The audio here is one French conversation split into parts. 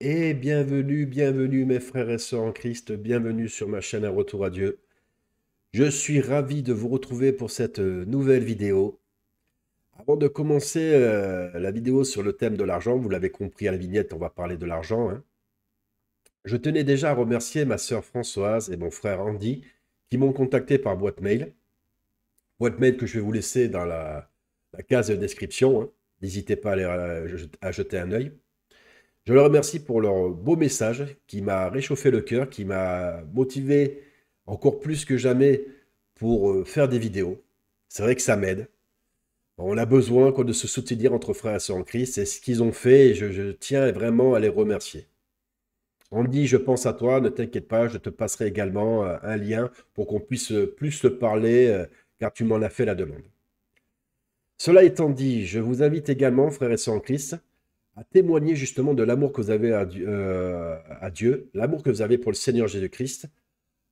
Et bienvenue, bienvenue mes frères et sœurs en Christ, bienvenue sur ma chaîne Un Retour à Dieu. Je suis ravi de vous retrouver pour cette nouvelle vidéo. Avant de commencer la vidéo sur le thème de l'argent, vous l'avez compris à la vignette, on va parler de l'argent, hein. Je tenais déjà à remercier ma sœur Françoise et mon frère Andy qui m'ont contacté par boîte mail. Boîte mail que je vais vous laisser dans la case de description, hein. N'hésitez pas à jeter un œil. Je les remercie pour leur beau message qui m'a réchauffé le cœur, qui m'a motivé encore plus que jamais pour faire des vidéos. C'est vrai que ça m'aide. On a besoin quoi, de se soutenir entre frères et sœurs en Christ. C'est ce qu'ils ont fait et je tiens vraiment à les remercier. On me dit, je pense à toi, ne t'inquiète pas, je te passerai également un lien pour qu'on puisse plus se parler, car tu m'en as fait la demande. Cela étant dit, je vous invite également, frères et sœurs en Christ, à témoigner justement de l'amour que vous avez à Dieu, l'amour que vous avez pour le Seigneur Jésus-Christ,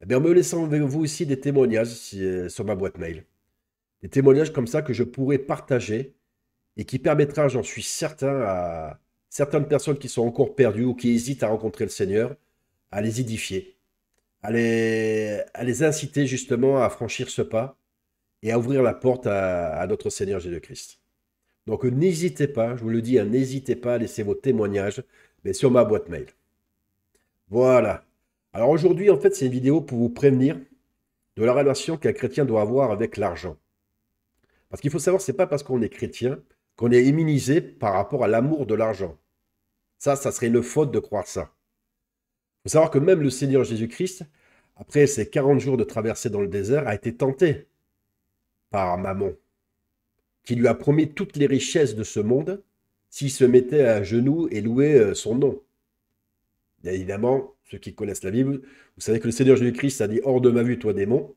eh bien, en me laissant avec vous aussi des témoignages sur ma boîte mail. Des témoignages comme ça que je pourrais partager et qui permettra, j'en suis certain, à certaines personnes qui sont encore perdues ou qui hésitent à rencontrer le Seigneur, à les édifier, à les inciter justement à franchir ce pas et à ouvrir la porte à notre Seigneur Jésus-Christ. Donc n'hésitez pas, je vous le dis, hein, n'hésitez pas à laisser vos témoignages mais sur ma boîte mail. Voilà. Alors aujourd'hui, en fait, c'est une vidéo pour vous prévenir de la relation qu'un chrétien doit avoir avec l'argent. Parce qu'il faut savoir, c'est pas parce qu'on est chrétien qu'on est immunisé par rapport à l'amour de l'argent. Ça serait une faute de croire ça. Il faut savoir que même le Seigneur Jésus-Christ, après ses 40 jours de traversée dans le désert, a été tenté par Mammon, qui lui a promis toutes les richesses de ce monde s'il se mettait à genoux et louait son nom. Bien évidemment, ceux qui connaissent la Bible, vous savez que le Seigneur Jésus-Christ a dit hors de ma vue, toi démon,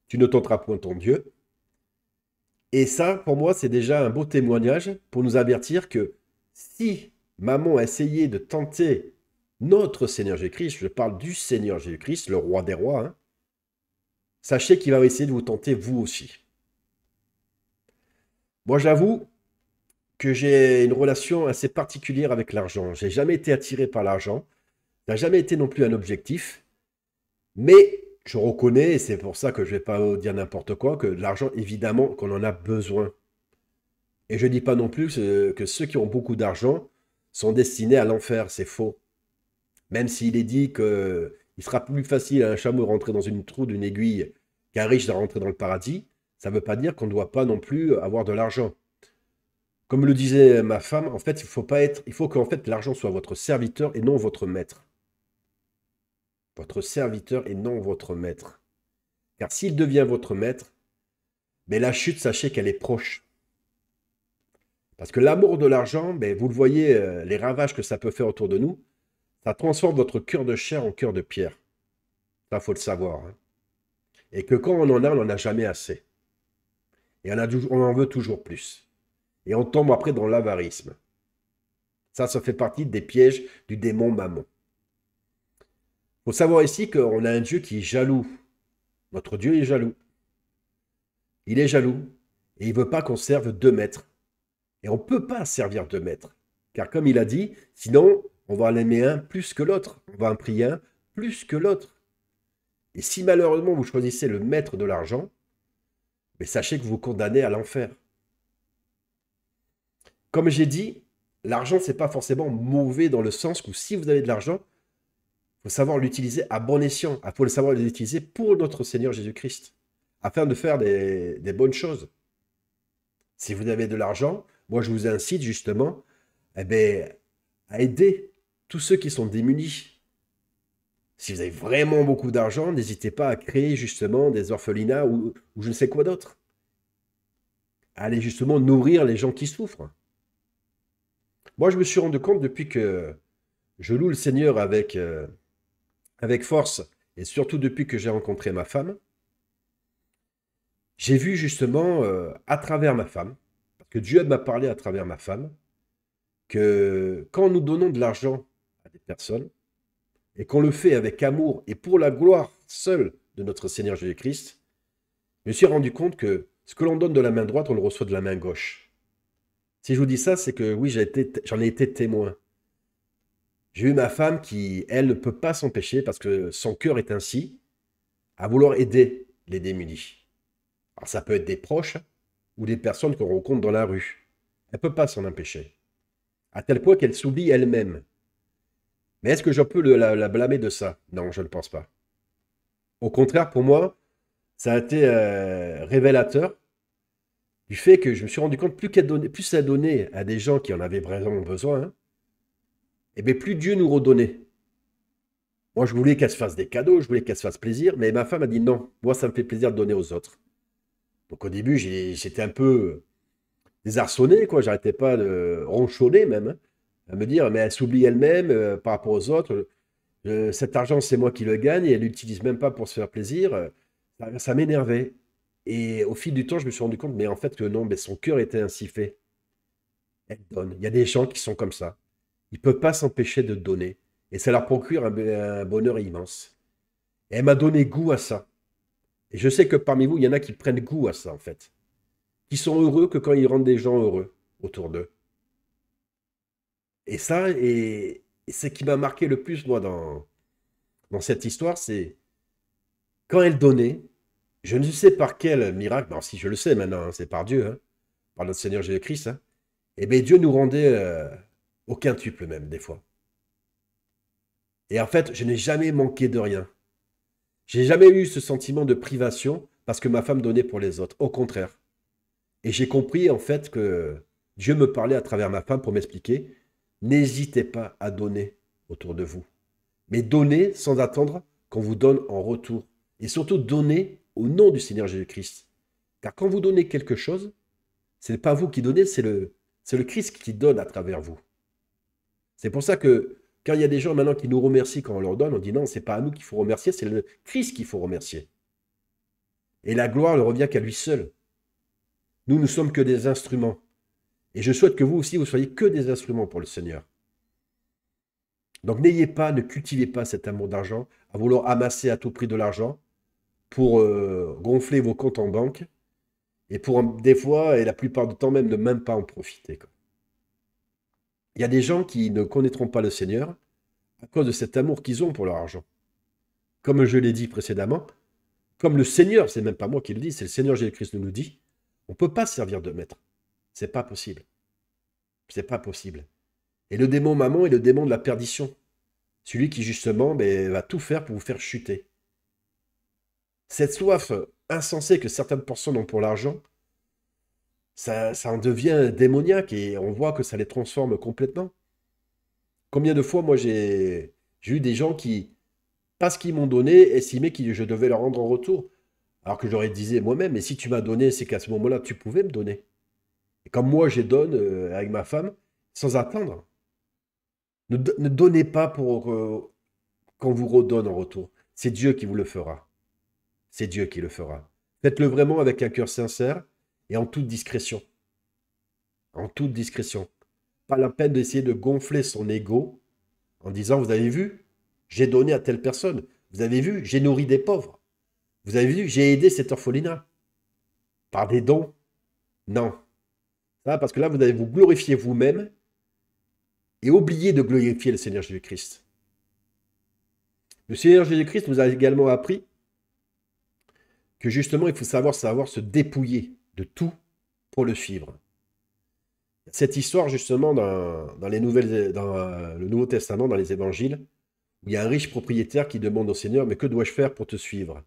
tu ne tenteras point ton Dieu. Et ça, pour moi, c'est déjà un beau témoignage pour nous avertir que si Mammon a essayé de tenter notre Seigneur Jésus-Christ, je parle du Seigneur Jésus-Christ, le roi des rois, hein, sachez qu'il va essayer de vous tenter vous aussi. Moi, j'avoue que j'ai une relation assez particulière avec l'argent. J'ai jamais été attiré par l'argent. Ça n'a jamais été non plus un objectif. Mais je reconnais, et c'est pour ça que je ne vais pas vous dire n'importe quoi, que l'argent, évidemment, qu'on en a besoin. Et je ne dis pas non plus que ceux qui ont beaucoup d'argent sont destinés à l'enfer. C'est faux. Même s'il est dit qu'il sera plus facile à un chameau de rentrer dans une trou d'une aiguille qu'un riche de rentrer dans le paradis, ça ne veut pas dire qu'on ne doit pas non plus avoir de l'argent. Comme le disait ma femme, en fait, il faut qu'en fait l'argent soit votre serviteur et non votre maître. Votre serviteur et non votre maître. Car s'il devient votre maître, mais la chute, sachez qu'elle est proche. Parce que l'amour de l'argent, ben, vous le voyez, les ravages que ça peut faire autour de nous, ça transforme votre cœur de chair en cœur de pierre. Ça, faut le savoir, hein. Et que quand on en a jamais assez. Et on en veut toujours plus. Et on tombe après dans l'avarisme. Ça fait partie des pièges du démon Mammon. Il faut savoir ici qu'on a un Dieu qui est jaloux. Notre Dieu est jaloux. Il est jaloux. Et il ne veut pas qu'on serve deux maîtres. Et on ne peut pas servir deux maîtres. Car comme il a dit, sinon, on va en aimer un plus que l'autre. On va en prier un plus que l'autre. Et si malheureusement vous choisissez le maître de l'argent, mais sachez que vous vous condamnez à l'enfer. Comme j'ai dit, l'argent, ce n'est pas forcément mauvais dans le sens où si vous avez de l'argent, il faut savoir l'utiliser à bon escient. Il faut le savoir l'utiliser pour notre Seigneur Jésus-Christ, afin de faire des bonnes choses. Si vous avez de l'argent, moi je vous incite justement eh bien, à aider tous ceux qui sont démunis. Si vous avez vraiment beaucoup d'argent, n'hésitez pas à créer justement des orphelinats ou je ne sais quoi d'autre. Allez justement nourrir les gens qui souffrent. Moi, je me suis rendu compte depuis que je loue le Seigneur avec force, et surtout depuis que j'ai rencontré ma femme, j'ai vu justement à travers ma femme, parce que Dieu m'a parlé à travers ma femme, que quand nous donnons de l'argent à des personnes, et qu'on le fait avec amour et pour la gloire seule de notre Seigneur Jésus-Christ, je me suis rendu compte que ce que l'on donne de la main droite, on le reçoit de la main gauche. Si je vous dis ça, c'est que oui, j'en ai été témoin. J'ai eu ma femme qui, elle, ne peut pas s'empêcher parce que son cœur est ainsi à vouloir aider les démunis. Alors ça peut être des proches ou des personnes qu'on rencontre dans la rue. Elle ne peut pas s'en empêcher. À tel point qu'elle s'oublie elle-même. Mais est-ce que je peux la blâmer de ça? Non, je ne pense pas. Au contraire, pour moi, ça a été révélateur du fait que je me suis rendu compte plus ça donnait à des gens qui en avaient vraiment besoin, hein, et bien plus Dieu nous redonnait. Moi, je voulais qu'elle se fasse des cadeaux, je voulais qu'elle se fasse plaisir, mais ma femme a dit non, moi, ça me fait plaisir de donner aux autres. Donc au début, j'étais un peu désarçonné, quoi. J'arrêtais pas de ronchonner même, hein, à me dire, mais elle s'oublie elle-même par rapport aux autres. Cet argent, c'est moi qui le gagne et elle l'utilise même pas pour se faire plaisir. Ça m'énervait. Et au fil du temps, je me suis rendu compte, mais en fait, que non, mais son cœur était ainsi fait. Elle donne. Il y a des gens qui sont comme ça. Ils ne peuvent pas s'empêcher de donner. Et ça leur procure un bonheur immense. Et elle m'a donné goût à ça. Et je sais que parmi vous, il y en a qui prennent goût à ça, en fait. Qui sont heureux que quand ils rendent des gens heureux autour d'eux. Et ça, et ce qui m'a marqué le plus, moi, dans cette histoire, c'est quand elle donnait, je ne sais par quel miracle, bon, si je le sais maintenant, hein, c'est par Dieu, hein, par notre Seigneur Jésus-Christ, hein, et bien Dieu nous rendait au quintuple même, des fois. Et en fait, je n'ai jamais manqué de rien. J'ai jamais eu ce sentiment de privation parce que ma femme donnait pour les autres. Au contraire. Et j'ai compris en fait que Dieu me parlait à travers ma femme pour m'expliquer, n'hésitez pas à donner autour de vous. Mais donnez sans attendre qu'on vous donne en retour. Et surtout, donnez au nom du Seigneur Jésus-Christ. Car quand vous donnez quelque chose, ce n'est pas vous qui donnez, c'est le Christ qui donne à travers vous. C'est pour ça que quand il y a des gens maintenant qui nous remercient quand on leur donne, on dit non, c'est pas à nous qu'il faut remercier, c'est le Christ qu'il faut remercier. Et la gloire ne revient qu'à lui seul. Nous, ne sommes que des instruments. Et je souhaite que vous aussi, vous soyez que des instruments pour le Seigneur. Donc n'ayez pas, ne cultivez pas cet amour d'argent, à vouloir amasser à tout prix de l'argent pour gonfler vos comptes en banque et pour des fois, et la plupart du temps même, ne même pas en profiter, quoi. Il y a des gens qui ne connaîtront pas le Seigneur à cause de cet amour qu'ils ont pour leur argent. Comme je l'ai dit précédemment, comme le Seigneur, c'est même pas moi qui le dis, c'est le Seigneur Jésus-Christ nous dit, on ne peut pas servir de maître. C'est pas possible. C'est pas possible. Et le démon maman est le démon de la perdition. Celui qui justement va tout faire pour vous faire chuter. Cette soif insensée que certaines personnes ont pour l'argent, ça en devient démoniaque et on voit que ça les transforme complètement. Combien de fois, moi, j'ai eu des gens qui, parce qu'ils m'ont donné, estimaient que je devais leur rendre en retour. Alors que j'aurais disais moi-même, mais si tu m'as donné, c'est qu'à ce moment-là, tu pouvais me donner. Et comme moi, je donne avec ma femme, sans attendre. Ne donnez pas pour qu'on vous redonne en retour. C'est Dieu qui vous le fera. C'est Dieu qui le fera. Faites-le vraiment avec un cœur sincère et en toute discrétion. En toute discrétion. Pas la peine d'essayer de gonfler son ego en disant, vous avez vu, j'ai donné à telle personne. Vous avez vu, j'ai nourri des pauvres. Vous avez vu, j'ai aidé cet orphelinat. Par des dons. Non. Ça, parce que là, vous allez vous glorifier vous-même et oublier de glorifier le Seigneur Jésus-Christ. Le Seigneur Jésus-Christ nous a également appris que justement, il faut savoir se dépouiller de tout pour le suivre. Cette histoire, justement, dans le Nouveau Testament, dans les évangiles, où il y a un riche propriétaire qui demande au Seigneur, mais que dois-je faire pour te suivre?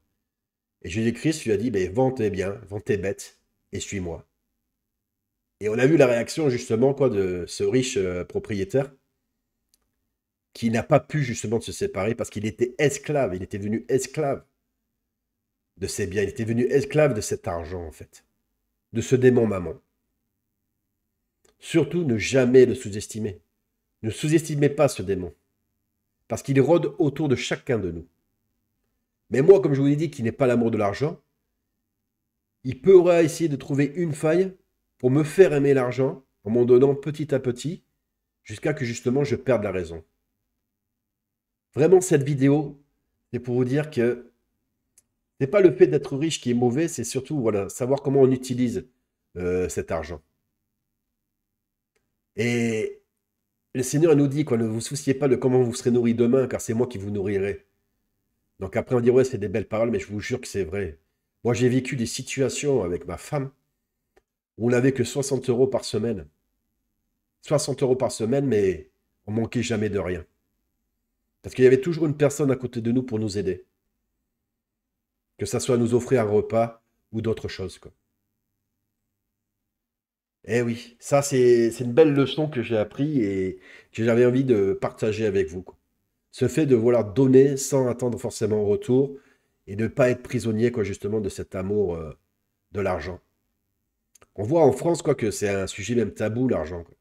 Et Jésus-Christ lui a dit, vends tes biens, vends tes bêtes, et suis-moi. Et on a vu la réaction, justement, quoi, de ce riche propriétaire, qui n'a pas pu, justement, se séparer, parce qu'il était esclave, il était devenu esclave de ses biens, il était devenu esclave de cet argent, en fait, de ce démon maman. Surtout, ne jamais le sous-estimer. Ne sous-estimez pas ce démon, parce qu'il rôde autour de chacun de nous. Mais moi, comme je vous l'ai dit, qui n'ai pas l'amour de l'argent, il pourra essayer de trouver une faille pour me faire aimer l'argent en m'en donnant petit à petit, jusqu'à que justement je perde la raison. Vraiment, cette vidéo, c'est pour vous dire que ce n'est pas le fait d'être riche qui est mauvais, c'est surtout voilà, savoir comment on utilise cet argent. Et le Seigneur nous dit, quoi, ne vous souciez pas de comment vous serez nourris demain, car c'est moi qui vous nourrirai. Donc après, on dit, ouais, c'est des belles paroles, mais je vous jure que c'est vrai. Moi, j'ai vécu des situations avec ma femme où on n'avait que 60 euros par semaine. 60 euros par semaine, mais on manquait jamais de rien. Parce qu'il y avait toujours une personne à côté de nous pour nous aider. Que ça soit nous offrir un repas ou d'autres choses, quoi. Eh oui, ça c'est une belle leçon que j'ai appris et que j'avais envie de partager avec vous, quoi. Ce fait de vouloir donner sans attendre forcément en retour et de ne pas être prisonnier, quoi, justement, de cet amour de l'argent. On voit en France, quoi, que c'est un sujet même tabou, l'argent, quoi.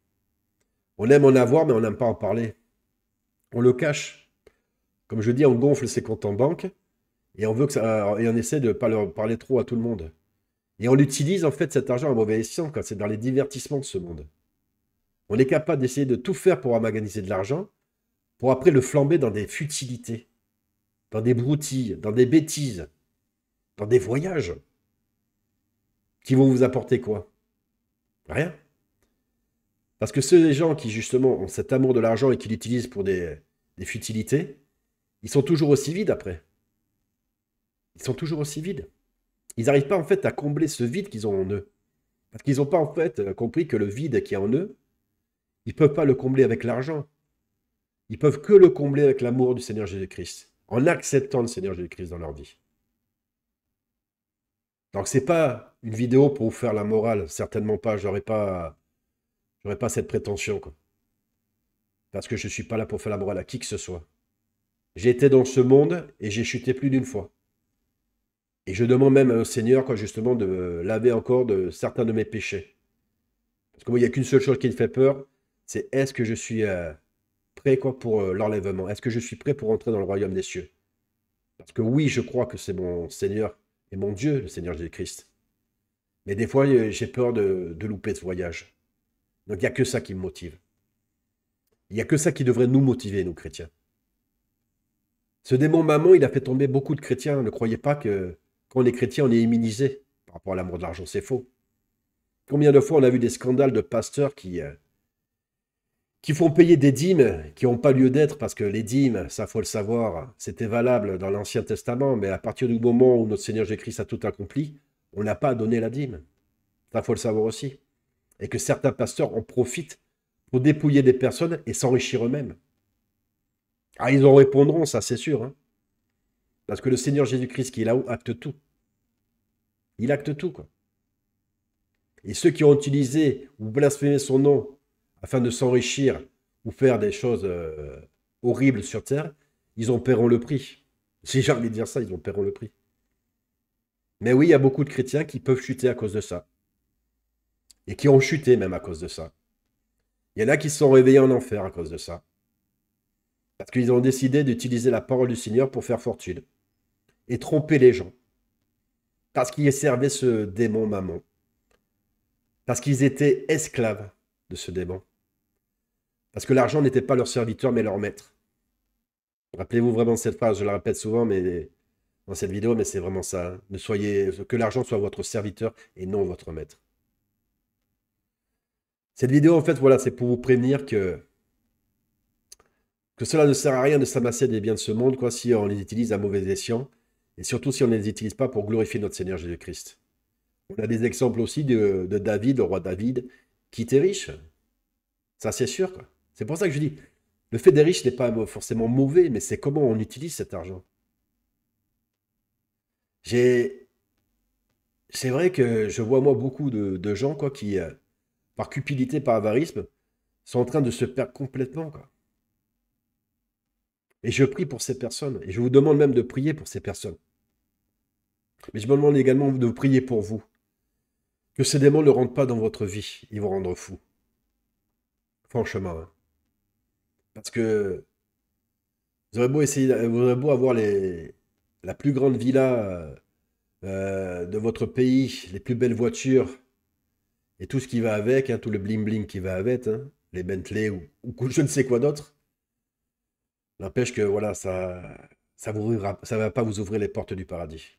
On aime en avoir, mais on n'aime pas en parler. On le cache. Comme je dis, on gonfle ses comptes en banque et on veut que ça, et on essaie de ne pas leur parler trop à tout le monde. Et on utilise en fait cet argent à mauvais escient quand c'est dans les divertissements de ce monde. On est capable d'essayer de tout faire pour organiser de l'argent, pour après le flamber dans des futilités, dans des broutilles, dans des bêtises, dans des voyages qui vont vous apporter quoi? Rien. Parce que ceux des gens qui justement ont cet amour de l'argent et qui l'utilisent pour des futilités, ils sont toujours aussi vides après. Ils sont toujours aussi vides. Ils n'arrivent pas en fait à combler ce vide qu'ils ont en eux. Parce qu'ils n'ont pas en fait compris que le vide qui est en eux, ils ne peuvent pas le combler avec l'argent. Ils peuvent que le combler avec l'amour du Seigneur Jésus-Christ, en acceptant le Seigneur Jésus-Christ dans leur vie. Donc c'est pas une vidéo pour vous faire la morale, certainement pas. J'aurais pas cette prétention, quoi. Parce que je ne suis pas là pour faire la morale à qui que ce soit. J'ai été dans ce monde et j'ai chuté plus d'une fois. Et je demande même au Seigneur, quoi, justement, de me laver encore de certains de mes péchés. Parce que moi, il n'y a qu'une seule chose qui me fait peur, c'est est-ce que je suis prêt, quoi, pour l'enlèvement? Est-ce que je suis prêt pour entrer dans le royaume des cieux? Parce que oui, je crois que c'est mon Seigneur et mon Dieu, le Seigneur Jésus-Christ. Mais des fois, j'ai peur de louper ce voyage. Donc il n'y a que ça qui me motive. Il n'y a que ça qui devrait nous motiver, nous chrétiens. Ce démon maman, il a fait tomber beaucoup de chrétiens. Ne croyez pas que quand on est chrétien, on est immunisé par rapport à l'amour de l'argent. C'est faux. Combien de fois on a vu des scandales de pasteurs qui font payer des dîmes qui n'ont pas lieu d'être, parce que les dîmes, ça faut le savoir, c'était valable dans l'Ancien Testament, mais à partir du moment où notre Seigneur Jésus-Christ a tout accompli, on n'a pas à donner la dîme. Ça faut le savoir aussi. Et que certains pasteurs en profitent pour dépouiller des personnes et s'enrichir eux-mêmes. Ah, ils en répondront, ça c'est sûr, hein. Parce que le Seigneur Jésus-Christ qui est là-haut acte tout. Il acte tout, quoi. Et ceux qui ont utilisé ou blasphémé son nom afin de s'enrichir ou faire des choses horribles sur terre, ils en paieront le prix. Si j'ai envie de dire ça, ils en paieront le prix. Mais oui, il y a beaucoup de chrétiens qui peuvent chuter à cause de ça. Et qui ont chuté même à cause de ça. Il y en a qui se sont réveillés en enfer à cause de ça. Parce qu'ils ont décidé d'utiliser la parole du Seigneur pour faire fortune. Et tromper les gens. Parce qu'ils servaient ce démon mammon. Parce qu'ils étaient esclaves de ce démon. Parce que l'argent n'était pas leur serviteur, mais leur maître. Rappelez-vous vraiment de cette phrase, je la répète souvent mais dans cette vidéo, mais c'est vraiment ça, hein. Que l'argent soit votre serviteur et non votre maître. Cette vidéo, en fait, voilà, c'est pour vous prévenir que cela ne sert à rien de s'amasser des biens de ce monde, quoi, si on les utilise à mauvais escient, et surtout si on ne les utilise pas pour glorifier notre Seigneur Jésus-Christ. On a des exemples aussi de David, le roi David, qui était riche. Ça, c'est sûr, quoi. C'est pour ça que je dis, le fait d'être riche n'est pas forcément mauvais, mais c'est comment on utilise cet argent. J'ai, c'est vrai que je vois moi beaucoup de gens quoi, qui, par cupidité, par avarisme, sont en train de se perdre complètement, quoi. Et je prie pour ces personnes. Et je vous demande même de prier pour ces personnes. Mais je me demande également de prier pour vous. Que ces démons ne rentrent pas dans votre vie. Ils vont rendre fou. Franchement, hein. Parce que vous aurez beau essayer, vous aurez beau avoir la plus grande villa de votre pays, les plus belles voitures et tout ce qui va avec, hein, tout le bling-bling qui va avec, hein, les Bentley ou je ne sais quoi d'autre. N'empêche que voilà, ça va pas vous ouvrir les portes du paradis.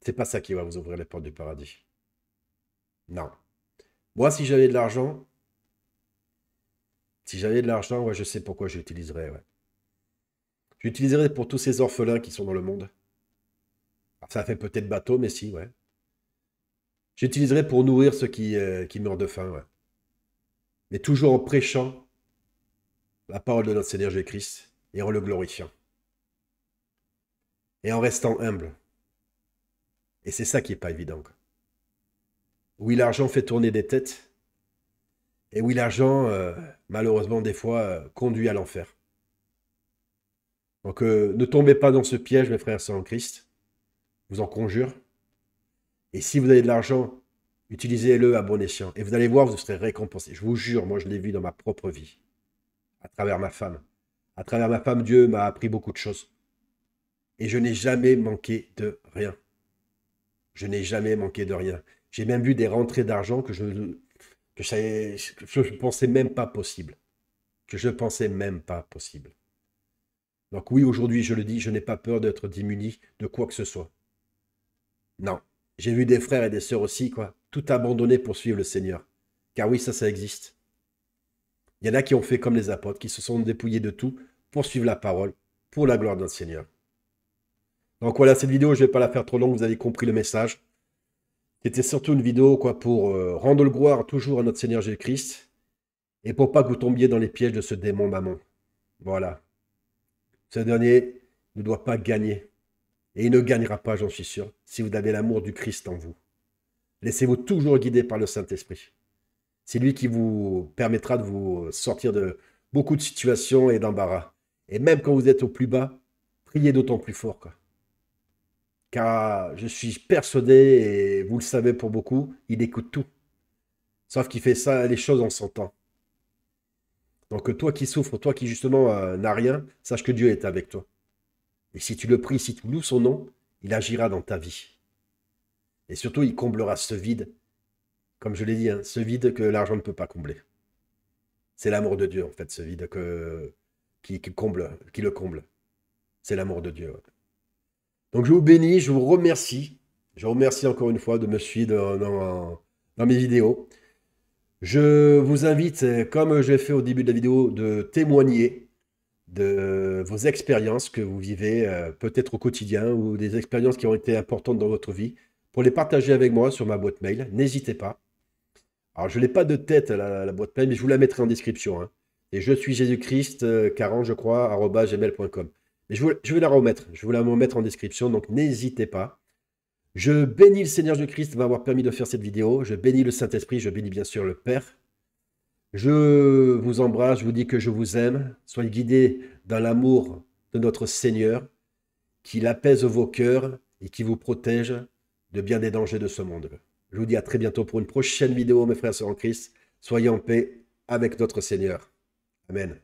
C'est pas ça qui va vous ouvrir les portes du paradis. Non. Moi, si j'avais de l'argent, Si j'avais de l'argent, ouais, je sais pourquoi je l'utiliserais. Ouais. Je l'utiliserais pour tous ces orphelins qui sont dans le monde. Alors, ça fait peut-être bateau, mais si, ouais. J'utiliserais pour nourrir ceux qui meurent de faim, ouais. Mais toujours en prêchant la parole de notre Seigneur Jésus-Christ et en le glorifiant. Et en restant humble. Et c'est ça qui n'est pas évident, quoi. Oui, l'argent fait tourner des têtes. Et oui, l'argent, malheureusement, des fois, conduit à l'enfer. Donc, ne tombez pas dans ce piège, mes frères et sœurs en Christ. Je vous en conjure. Et si vous avez de l'argent, utilisez-le à bon escient. Et vous allez voir, vous serez récompensé. Je vous jure, moi, je l'ai vu dans ma propre vie. À travers ma femme. À travers ma femme, Dieu m'a appris beaucoup de choses. Et je n'ai jamais manqué de rien. Je n'ai jamais manqué de rien. J'ai même vu des rentrées d'argent que je ne pensais même pas possible. Que je ne pensais même pas possible. Donc oui, aujourd'hui, je le dis, je n'ai pas peur d'être démuni de quoi que ce soit. Non. J'ai vu des frères et des sœurs aussi, quoi, tout abandonner pour suivre le Seigneur. Car oui, ça existe. Il y en a qui ont fait comme les apôtres, qui se sont dépouillés de tout pour suivre la parole, pour la gloire de notre Seigneur. Donc voilà, cette vidéo, je ne vais pas la faire trop longue, vous avez compris le message. C'était surtout une vidéo quoi, pour rendre le gloire toujours à notre Seigneur Jésus-Christ et pour pas que vous tombiez dans les pièges de ce démon mammon. Voilà. Ce dernier ne doit pas gagner. Et il ne gagnera pas, j'en suis sûr, si vous avez l'amour du Christ en vous. Laissez-vous toujours guider par le Saint-Esprit. C'est lui qui vous permettra de vous sortir de beaucoup de situations et d'embarras. Et même quand vous êtes au plus bas, priez d'autant plus fort, quoi. Car je suis persuadé, et vous le savez pour beaucoup, il écoute tout. Sauf qu'il fait ça, les choses en son temps. Donc toi qui souffres, toi qui justement n'as rien, sache que Dieu est avec toi. Et si tu le pries, si tu loues son nom, il agira dans ta vie. Et surtout, il comblera ce vide, comme je l'ai dit, hein, ce vide que l'argent ne peut pas combler. C'est l'amour de Dieu, en fait, ce vide qui le comble. C'est l'amour de Dieu. Ouais. Donc je vous bénis, je vous remercie. Je vous remercie encore une fois de me suivre dans mes vidéos. Je vous invite, comme j'ai fait au début de la vidéo, de témoigner de vos expériences que vous vivez peut-être au quotidien ou des expériences qui ont été importantes dans votre vie pour les partager avec moi sur ma boîte mail. N'hésitez pas. Alors, je n'ai pas de tête la boîte mail, mais je vous la mettrai en description. Hein. Et je suis Jésus-Christ 40, je crois, @gmail.com. Mais je vais la remettre. Je vais vous la remettre en description, donc n'hésitez pas. Je bénis le Seigneur Jésus-Christ de m'avoir permis de faire cette vidéo. Je bénis le Saint-Esprit, je bénis bien sûr le Père. Je vous embrasse, je vous dis que je vous aime. Soyez guidés dans l'amour de notre Seigneur, qu'il apaise vos cœurs et qui vous protège de bien des dangers de ce monde. Je vous dis à très bientôt pour une prochaine vidéo, mes frères et sœurs en Christ. Soyez en paix avec notre Seigneur. Amen.